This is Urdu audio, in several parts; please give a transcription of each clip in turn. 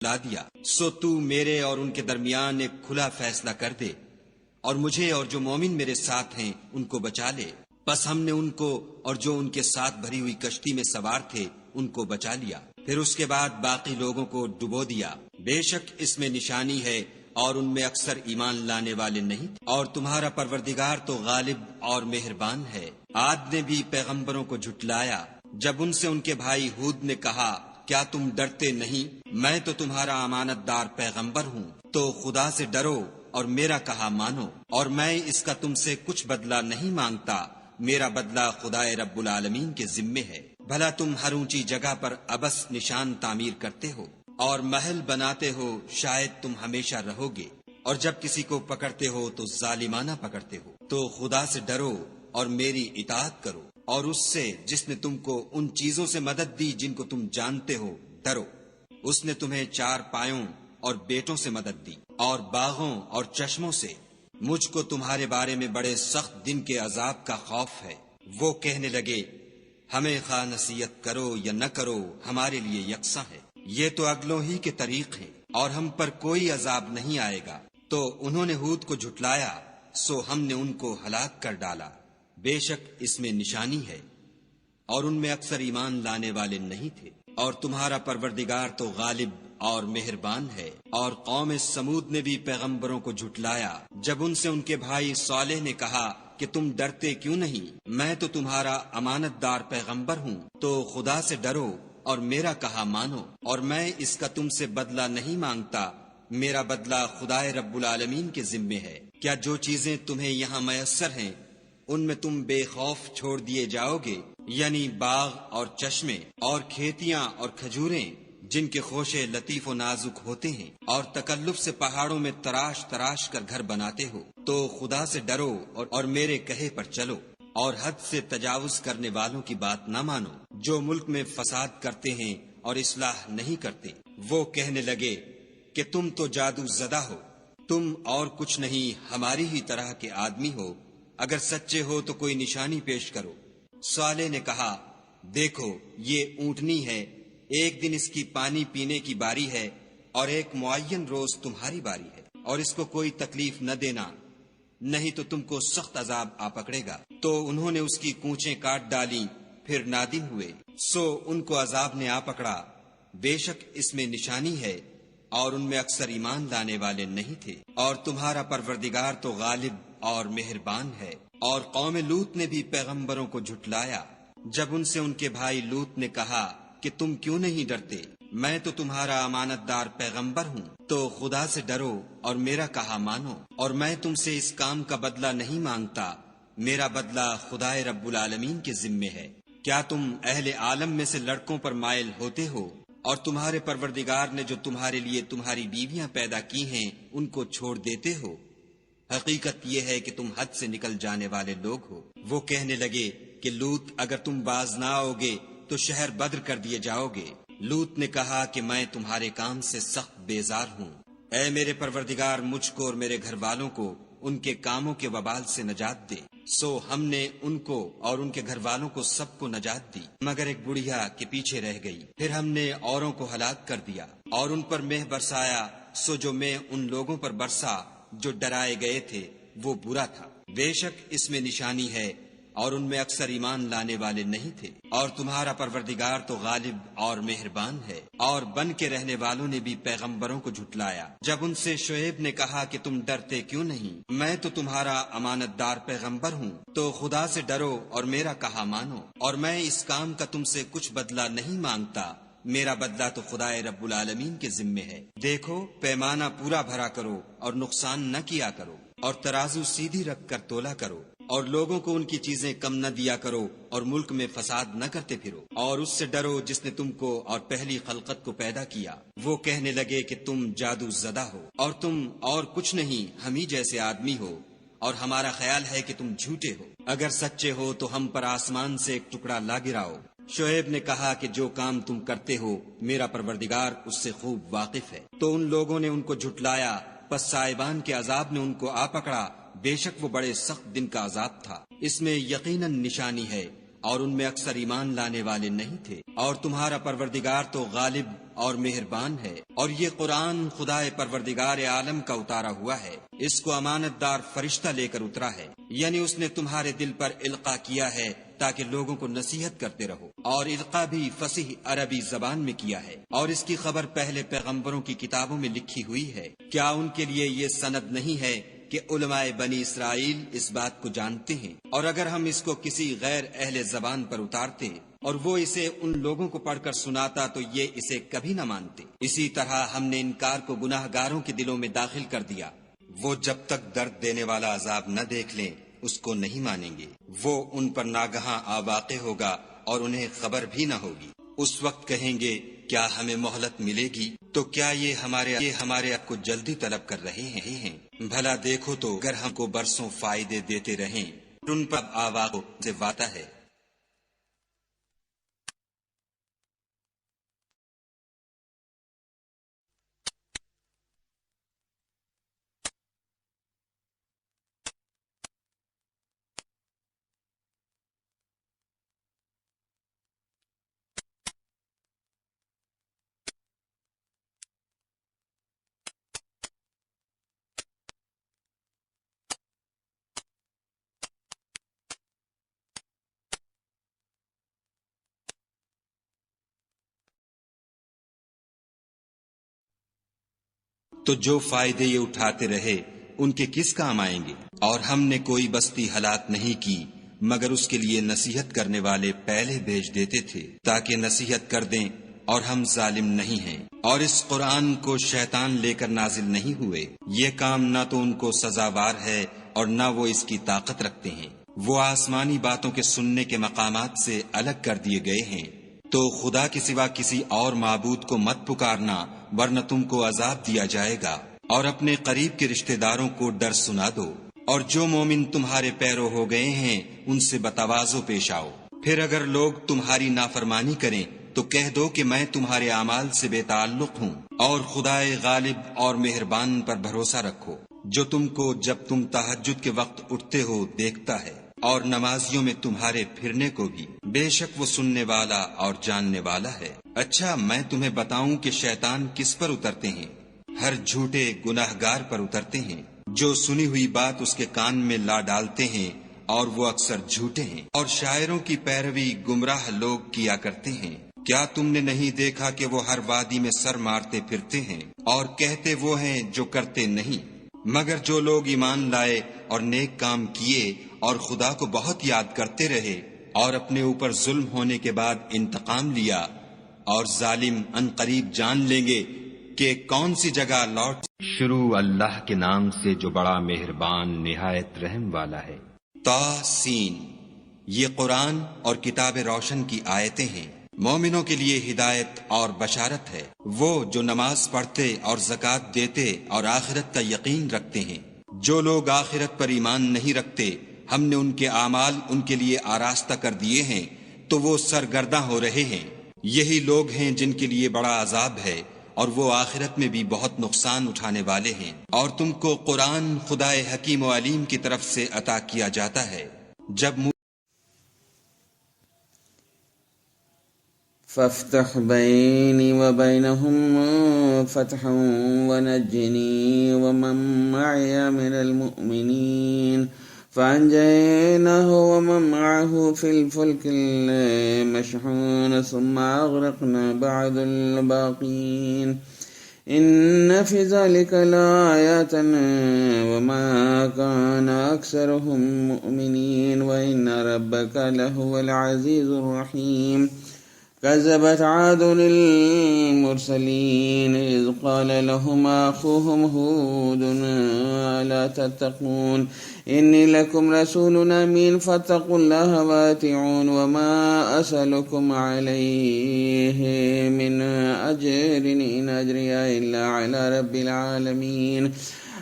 لا دیا، سو تو میرے اور ان کے درمیان ایک کھلا فیصلہ کر دے، اور مجھے اور جو مومن میرے ساتھ ہیں ان کو بچا لے۔ بس ہم نے ان کو اور جو ان کے ساتھ بھری ہوئی کشتی میں سوار تھے ان کو بچا لیا، پھر اس کے بعد باقی لوگوں کو ڈبو دیا۔ بے شک اس میں نشانی ہے اور ان میں اکثر ایمان لانے والے نہیں، اور تمہارا پروردگار تو غالب اور مہربان ہے۔ عاد نے بھی پیغمبروں کو جھٹلایا جب ان سے ان کے بھائی ہود نے کہا کیا تم ڈرتے نہیں؟ میں تو تمہارا امانت دار پیغمبر ہوں، تو خدا سے ڈرو اور میرا کہا مانو، اور میں اس کا تم سے کچھ بدلہ نہیں مانگتا، میرا بدلہ خدائے رب العالمین کے ذمے ہے۔ بھلا تم ہر اونچی جگہ پر ابس نشان تعمیر کرتے ہو اور محل بناتے ہو، شاید تم ہمیشہ رہو گے، اور جب کسی کو پکڑتے ہو تو ظالمانہ پکڑتے ہو۔ تو خدا سے ڈرو اور میری اطاعت کرو، اور اس سے جس نے تم کو ان چیزوں سے مدد دی جن کو تم جانتے ہو ڈرو۔ اس نے تمہیں 4 پایوں اور بیٹوں سے مدد دی، اور باغوں اور چشموں سے۔ مجھ کو تمہارے بارے میں بڑے سخت دن کے عذاب کا خوف ہے۔ وہ کہنے لگے ہمیں خواہ نصیحت کرو یا نہ کرو ہمارے لیے یکساں ہے، یہ تو اگلوں ہی کے طریق ہیں، اور ہم پر کوئی عذاب نہیں آئے گا۔ تو انہوں نے ہود کو جھٹلایا، سو ہم نے ان کو ہلاک کر ڈالا۔ بے شک اس میں نشانی ہے اور ان میں اکثر ایمان لانے والے نہیں تھے، اور تمہارا پروردگار تو غالب اور مہربان ہے۔ اور قوم سمود نے بھی پیغمبروں کو جھٹلایا جب ان سے ان کے بھائی صالح نے کہا کہ تم ڈرتے کیوں نہیں؟ میں تو تمہارا امانت دار پیغمبر ہوں، تو خدا سے ڈرو اور میرا کہا مانو، اور میں اس کا تم سے بدلہ نہیں مانگتا، میرا بدلہ خدائے رب العالمین کے ذمے ہے۔ کیا جو چیزیں تمہیں یہاں میسر ہیں ان میں تم بے خوف چھوڑ دیے جاؤ گے، یعنی باغ اور چشمے اور کھیتیاں اور کھجوریں جن کے خوشے لطیف و نازک ہوتے ہیں، اور تکلف سے پہاڑوں میں تراش تراش کر گھر بناتے ہو، تو خدا سے ڈرو اور میرے کہے پر چلو، اور حد سے تجاوز کرنے والوں کی بات نہ مانو جو ملک میں فساد کرتے ہیں اور اصلاح نہیں کرتے۔ وہ کہنے لگے کہ تم تو جادو زدہ ہو، تم اور کچھ نہیں ہماری ہی طرح کے آدمی ہو، اگر سچے ہو تو کوئی نشانی پیش کرو۔ صالح نے کہا دیکھو یہ اونٹنی ہے، ایک دن اس کی پانی پینے کی باری ہے اور ایک معین روز تمہاری باری ہے، اور اس کو کوئی تکلیف نہ دینا، نہیں تو تم کو سخت عذاب آ پکڑے گا۔ تو انہوں نے اس کی کونچیں کاٹ ڈالی، پھر نادم ہوئے، سو ان کو عذاب نے آ پکڑا۔ بے شک اس میں نشانی ہے اور ان میں اکثر ایمان لانے والے نہیں تھے، اور تمہارا پروردگار تو غالب اور مہربان ہے۔ اور قوم لوط نے بھی پیغمبروں کو جھٹلایا جب ان سے ان کے بھائی لوط نے کہا کہ تم کیوں نہیں ڈرتے؟ میں تو تمہارا امانت دار پیغمبر ہوں، تو خدا سے ڈرو اور میرا کہا مانو، اور میں تم سے اس کام کا بدلہ نہیں مانگتا، میرا بدلہ خدائے رب العالمین کے ذمے ہے۔ کیا تم اہل عالم میں سے لڑکوں پر مائل ہوتے ہو، اور تمہارے پروردگار نے جو تمہارے لیے تمہاری بیویاں پیدا کی ہیں ان کو چھوڑ دیتے ہو؟ حقیقت یہ ہے کہ تم حد سے نکل جانے والے لوگ ہو۔ وہ کہنے لگے کہ لوط اگر تم باز نہ آؤ گے تو شہر بدر کر دیے جاؤ گے۔ لوط نے کہا کہ میں تمہارے کام سے سخت بیزار ہوں، اے میرے پروردگار مجھ کو اور میرے گھر والوں کو ان کے کاموں کے وبال سے نجات دے۔ سو ہم نے ان کو اور ان کے گھر والوں کو سب کو نجات دی، مگر ایک بڑھیا کے پیچھے رہ گئی۔ پھر ہم نے اوروں کو ہلاک کر دیا اور ان پر مہ برسایا، سو جو مہ ان لوگوں پر برسا جو ڈرائے گئے تھے وہ برا تھا۔ بے شک اس میں نشانی ہے اور ان میں اکثر ایمان لانے والے نہیں تھے، اور تمہارا پروردگار تو غالب اور مہربان ہے۔ اور بن کے رہنے والوں نے بھی پیغمبروں کو جھٹلایا جب ان سے شعیب نے کہا کہ تم ڈرتے کیوں نہیں؟ میں تو تمہارا امانت دار پیغمبر ہوں، تو خدا سے ڈرو اور میرا کہا مانو، اور میں اس کام کا تم سے کچھ بدلہ نہیں مانگتا، میرا بدلہ تو خدائے رب العالمین کے ذمے ہے۔ دیکھو پیمانہ پورا بھرا کرو اور نقصان نہ کیا کرو، اور ترازو سیدھی رکھ کر تولا کرو، اور لوگوں کو ان کی چیزیں کم نہ دیا کرو، اور ملک میں فساد نہ کرتے پھرو، اور اس سے ڈرو جس نے تم کو اور پہلی خلقت کو پیدا کیا۔ وہ کہنے لگے کہ تم جادو زدہ ہو، اور تم اور کچھ نہیں ہم ہی جیسے آدمی ہو، اور ہمارا خیال ہے کہ تم جھوٹے ہو۔ اگر سچے ہو تو ہم پر آسمان سے ایک ٹکڑا لا گراؤ۔ شعیب نے کہا کہ جو کام تم کرتے ہو میرا پروردگار اس سے خوب واقف ہے۔ تو ان لوگوں نے ان کو جھٹلایا، پس صاحبان کے عذاب نے ان کو آ پکڑا، بے شک وہ بڑے سخت دن کا عذاب تھا۔ اس میں یقیناً نشانی ہے اور ان میں اکثر ایمان لانے والے نہیں تھے، اور تمہارا پروردگار تو غالب اور مہربان ہے۔ اور یہ قرآن خدائے پروردگار عالم کا اتارا ہوا ہے، اس کو امانت دار فرشتہ لے کر اترا ہے، یعنی اس نے تمہارے دل پر القاء کیا ہے تاکہ لوگوں کو نصیحت کرتے رہو، اور القاء بھی فصیح عربی زبان میں کیا ہے، اور اس کی خبر پہلے پیغمبروں کی کتابوں میں لکھی ہوئی ہے۔ کیا ان کے لیے یہ سند نہیں ہے کہ علماء بنی اسرائیل اس بات کو جانتے ہیں؟ اور اگر ہم اس کو کسی غیر اہل زبان پر اتارتے اور وہ اسے ان لوگوں کو پڑھ کر سناتا تو یہ اسے کبھی نہ مانتے۔ اسی طرح ہم نے انکار کو گناہ گاروں کے دلوں میں داخل کر دیا، وہ جب تک درد دینے والا عذاب نہ دیکھ لیں اس کو نہیں مانیں گے۔ وہ ان پر ناگہاں واقع ہوگا اور انہیں خبر بھی نہ ہوگی۔ اس وقت کہیں گے کیا ہمیں مہلت ملے گی؟ تو کیا یہ ہمارے آپ کو جلدی طلب کر رہے ہیں؟ بھلا دیکھو تو اگر ہم کو برسوں فائدے دیتے رہیں ان پر آواز سے وعدہ ہے۔ تو جو فائدے یہ اٹھاتے رہے ان کے کس کام آئیں گے؟ اور ہم نے کوئی بستی ہلاک نہیں کی مگر اس کے لیے نصیحت کرنے والے پہلے بھیج دیتے تھے تاکہ نصیحت کر دیں، اور ہم ظالم نہیں ہیں۔ اور اس قرآن کو شیطان لے کر نازل نہیں ہوئے، یہ کام نہ تو ان کو سزاوار ہے اور نہ وہ اس کی طاقت رکھتے ہیں۔ وہ آسمانی باتوں کے سننے کے مقامات سے الگ کر دیے گئے ہیں۔ تو خدا کے سوا کسی اور معبود کو مت پکارنا ورنہ تم کو عذاب دیا جائے گا، اور اپنے قریب کے رشتہ داروں کو ڈر سنا دو۔ اور جو مومن تمہارے پیرو ہو گئے ہیں ان سے بتواضع پیش آؤ۔ پھر اگر لوگ تمہاری نافرمانی کریں تو کہہ دو کہ میں تمہارے اعمال سے بے تعلق ہوں، اور خدائے غالب اور مہربان پر بھروسہ رکھو جو تم کو جب تم تہجد کے وقت اٹھتے ہو دیکھتا ہے، اور نمازیوں میں تمہارے پھرنے کو بھی، بے شک وہ سننے والا اور جاننے والا ہے۔ اچھا میں تمہیں بتاؤں کہ شیطان کس پر اترتے ہیں؟ ہر جھوٹے گناہگار پر اترتے ہیں جو سنی ہوئی بات اس کے کان میں لا ڈالتے ہیں، اور وہ اکثر جھوٹے ہیں، اور شاعروں کی پیروی گمراہ لوگ کیا کرتے ہیں۔ کیا تم نے نہیں دیکھا کہ وہ ہر وادی میں سر مارتے پھرتے ہیں اور کہتے وہ ہیں جو کرتے نہیں؟ مگر جو لوگ ایمان لائے اور نیک کام کیے اور خدا کو بہت یاد کرتے رہے اور اپنے اوپر ظلم ہونے کے بعد انتقام لیا، اور ظالم ان قریب جان لیں گے کہ کون سی جگہ لوٹ۔ شروع اللہ کے نام سے جو بڑا مہربان نہایت رحم والا ہے۔ طاسین، یہ قرآن اور کتاب روشن کی آیتیں ہیں، مومنوں کے لیے ہدایت اور بشارت ہے۔ وہ جو نماز پڑھتے اور زکوٰۃ دیتے اور آخرت کا یقین رکھتے ہیں۔ جو لوگ آخرت پر ایمان نہیں رکھتے ہم نے ان کے اعمال ان کے لیے آراستہ کر دیے ہیں تو وہ سرگرداں ہو رہے ہیں۔ یہی لوگ ہیں جن کے لیے بڑا عذاب ہے، اور وہ آخرت میں بھی بہت نقصان اٹھانے والے ہیں۔ اور تم کو قرآن خدائے حکیم و علیم کی طرف سے عطا کیا جاتا ہے۔ جب فافتح بيني وبينهم فتحا ونجني ومن معي من المؤمنين فأنجيناه ومن معه في الفلك المشحون ثم أغرقنا بعد الباقين إن في ذلك لآيات وما كان أكثرهم مؤمنين وإن ربك لهو العزيز الرحيم كذبت عاد للمرسلين إذ قال لهم أخوهم هود ألا تتقون إني لكم رسول أمين فاتقوا الله وأطيعون وما أسألكم عليه من أجر إن أجري إلا على رب العالمين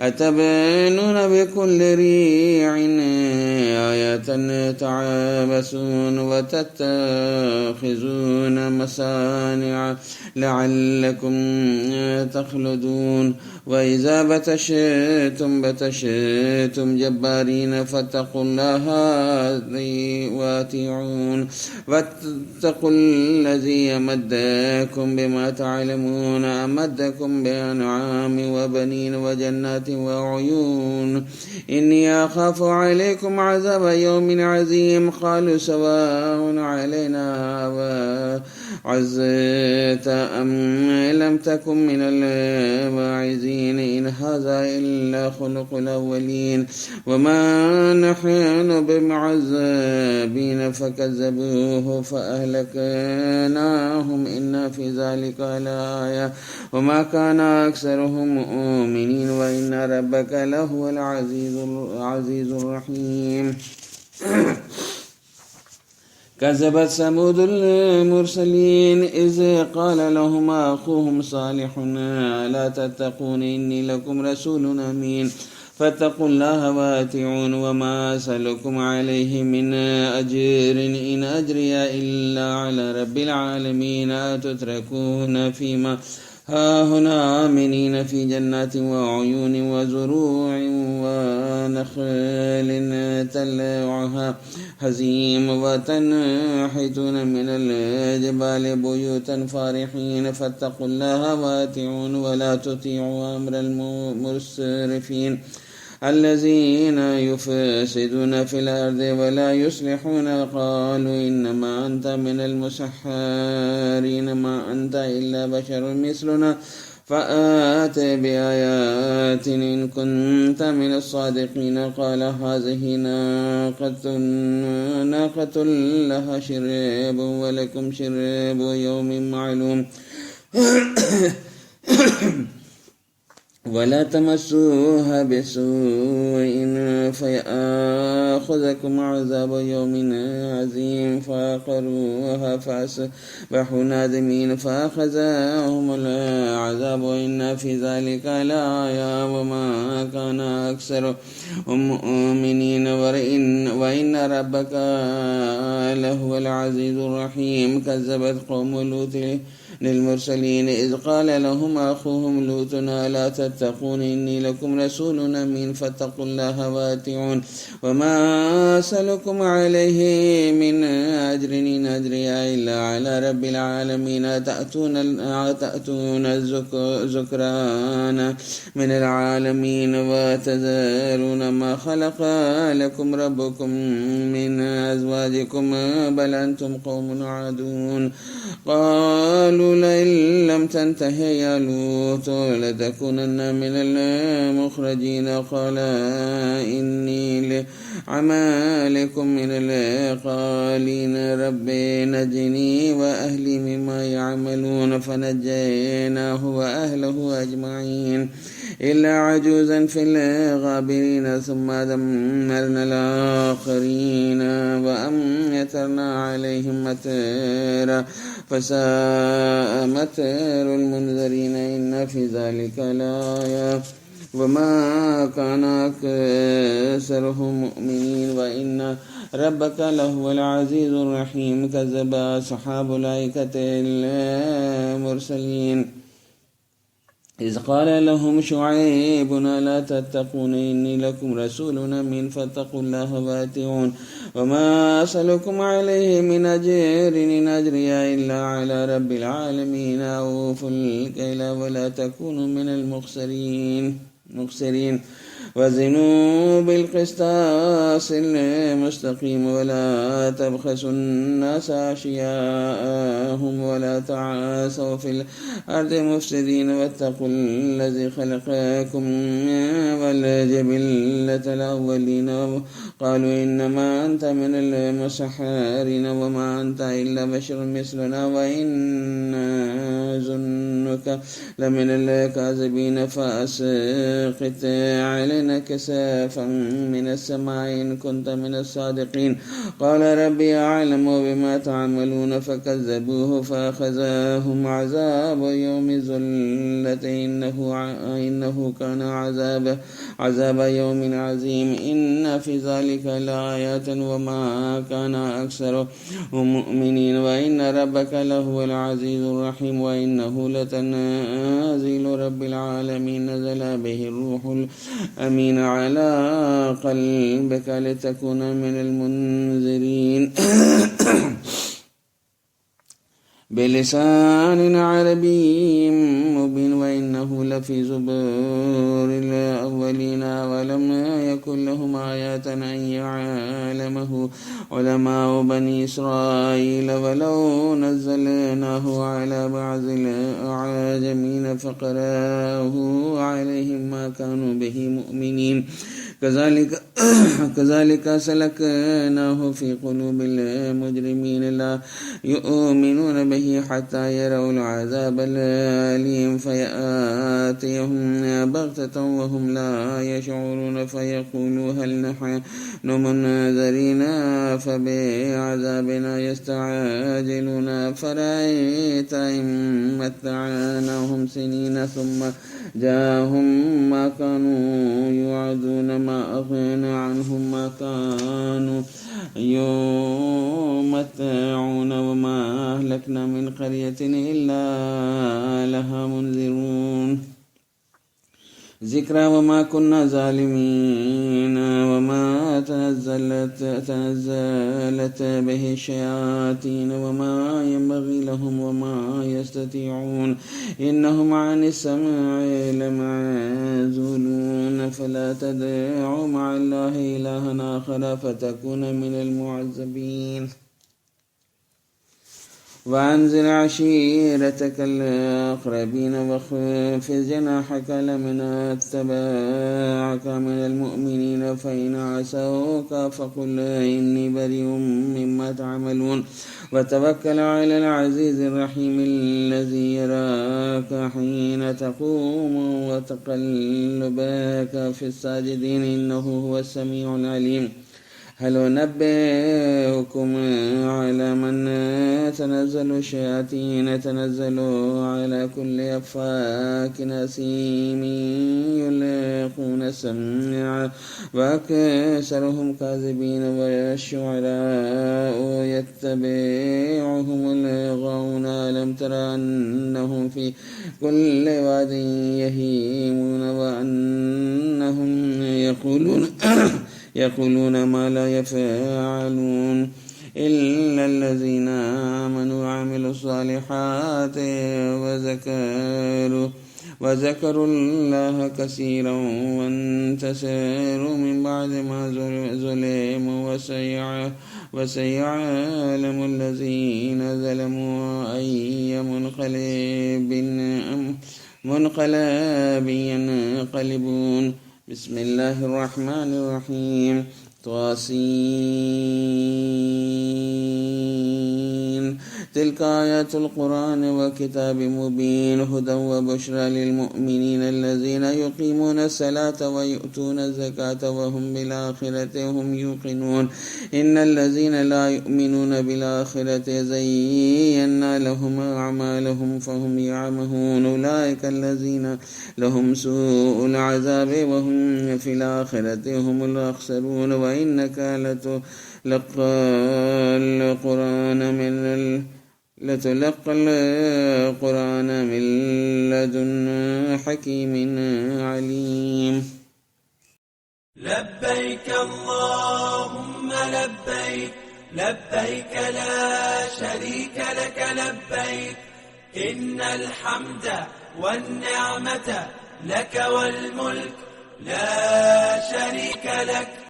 أتبنون بكل ريع آية تعابسون وتتخذون مصانع لعلكم تخلدون وإذا بتشتم جبارين فاتقوا الله وأطيعون واتقوا الذي يمدكم بما تعلمون أمدكم بأنعام وبنين وجنات وعيون إني أخاف عليكم عذاب يوم عظيم قالوا سواء علينا وعزت أم لم تكن من الواعظين إن هذا إلا خلق الأولين وما نحن بمعذبين فكذبوه فأهلكناهم إن في ذلك لآية وما كان أكثرهم مؤمنين وإن ربك لهو العزيز الرحيم كذبت ثمود المرسلين إذ قال لهم أخوهم صالح ألا تتقون إني لكم رسول أمين فاتقوا الله وأطيعون وما أسألكم عليه من أجر إن أجري إلا على رب العالمين أتتركون فيما هاهنا آمنين في جنات وعيون وزروع ونخل تلعها هزيم وتنحتون من الجبال بيوتا فارحين فاتقوا الله وأطيعون ولا تطيعوا أمر المسرفين الذين يفسدون في الأرض ولا يصلحون قالوا إنما أنت من المسحرين ما أنت إلا بشر مثلنا فآت بآيات إن كنت من الصادقين قال هذه ناقة لها شرب ولكم شرب يوم معلوم ولا تمسوها بسوء فيأخذكم عذاب يوم عظيم فعقروها فأصبحوا نادمين فأخذهم العذاب إن في ذلك لآية وما كان أكثرهم مؤمنين وإن ربك لهو العزيز الرحيم كذبت قوم لوط للمرسلين إذ قال لهم أخوهم لوط ألا تتقون إني لكم رسول أمين فاتقوا الله وأطيعون وما أسألكم عليه من أجر إن أجري إلا على رب العالمين تأتون الذكران من العالمين وتذرون ما خلق لكم ربكم من أزواجكم بل أنتم قوم عادون قالوا لئن لم تنته يا لوط لتكونن من المخرجين قال إني لعمالكم من القالين ربي نجني وأهلي مما يعملون فنجيناه وأهله أجمعين إلا عجوزا في الغابرين ثم دمرنا الآخرين وأمطرنا عليهم مطرا فساء مطر المنذرين إن في ذلك لآية وما كان أكثرهم مؤمنين وإن ربك لهو العزيز الرحيم كذب أصحاب الأيكة المرسلين إذ قال لهم شعيب ألا تتقون إني لكم رسول أمين فاتقوا الله وأطيعون وما أسألكم عليه من أجر إن أجري إلا على رب العالمين أوفوا الكيل ولا تكونوا من المخسرين وزنوا بالقسطاس المستقيم ولا تبخسوا الناس أشياءهم ولا تعاسوا في الأرض مفسدين واتقوا الذي خلقكم والجبلة الأولين قالوا إنما أنت من المسحرين وما أنت إلا بشر مثلنا وإن ظنك لمن الكاذبين فأسر فأسقط علينا كسافا من السماء إن كنت من الصادقين. قال ربي أعلم بما تعملون فكذبوه فأخذهم عذاب يوم الظلة إنه كان عذاب يوم عظيم. إن في ذلك لآيات وما كان أكثرهم مؤمنين وإن ربك لهو العزيز الرحيم. وإنه لتنزيل رب العالمين نزل به الروح الأمين على قلبك لتكون من المنذرين بلسان عربي مبين. وإنه لفي زبور الأولين ولم يكن لهم آيات أن يعلمه علماء بني إسرائيل. ولو نزلناه على بعض الأعاجمين فقرأه عليهم ما كانوا به مؤمنين. كذلك سلكناه في قلوب المجرمين لا يؤمنون به حتى يروا العذاب الأليم فيأتيهم بغتة وهم لا يشعرون فيقولوا هل نحن منذرين فبعذابنا يستعجلون. فرأيت إن متعناهم سنين ثم جاءهم ما كانوا يوعدون ما أغنى عنهم ما كانوا يمتعون وما أهلكنا من قرية إلا لها منذرون. ذكرى وما كنا ظالمين وما تنزلت به الشياطين وما ينبغي لهم وما يستطيعون إنهم عن السماع لمعزولون. فلا تدعوا مع الله إلها آخر فتكون من المعذبين. وأنزل عشيرتك الأقربين واخفض جناحك لمن اتبعك من المؤمنين فإن عصوك فقل إني بريء مما تعملون. وتوكل على العزيز الرحيم الذي يراك حين تقوم وتقلبك في الساجدين إنه هو السميع العليم. هل أنبئكم على من تنزل الشياطين تنزل على كل أفاك أثيم يلقون السمع وأكثرهم كاذبين. والشعراء يتبعهم الغاوون. ألم تر أنهم في كل واد يهيمون وأنهم يقولون ما لا يفعلون إلا الذين آمنوا وعملوا الصالحات وذكروا الله كثيرا وانتصروا من بعد ما ظلموا وسيعلم الذين ظلموا أي منقلب ينقلبون. بسم الله الرحمن الرحيم. طاسين تلك آيات القرآن وكتاب مبين هدى وبشرى للمؤمنين الذين يقيمون الصلاة ويؤتون الزكاة وهم بالآخرة هم يوقنون. إن الذين لا يؤمنون بالآخرة زينا لهم أعمالهم فهم يعمهون. أولئك الذين لهم سوء العذاب وهم في الآخرة هم الأخسرون. وإنك لتلقى القرآن من لدن حكيم عليم. لبيك اللهم لبيك لبيك لا شريك لك لبيك إن الحمد والنعمة لك والملك لا شريك لك.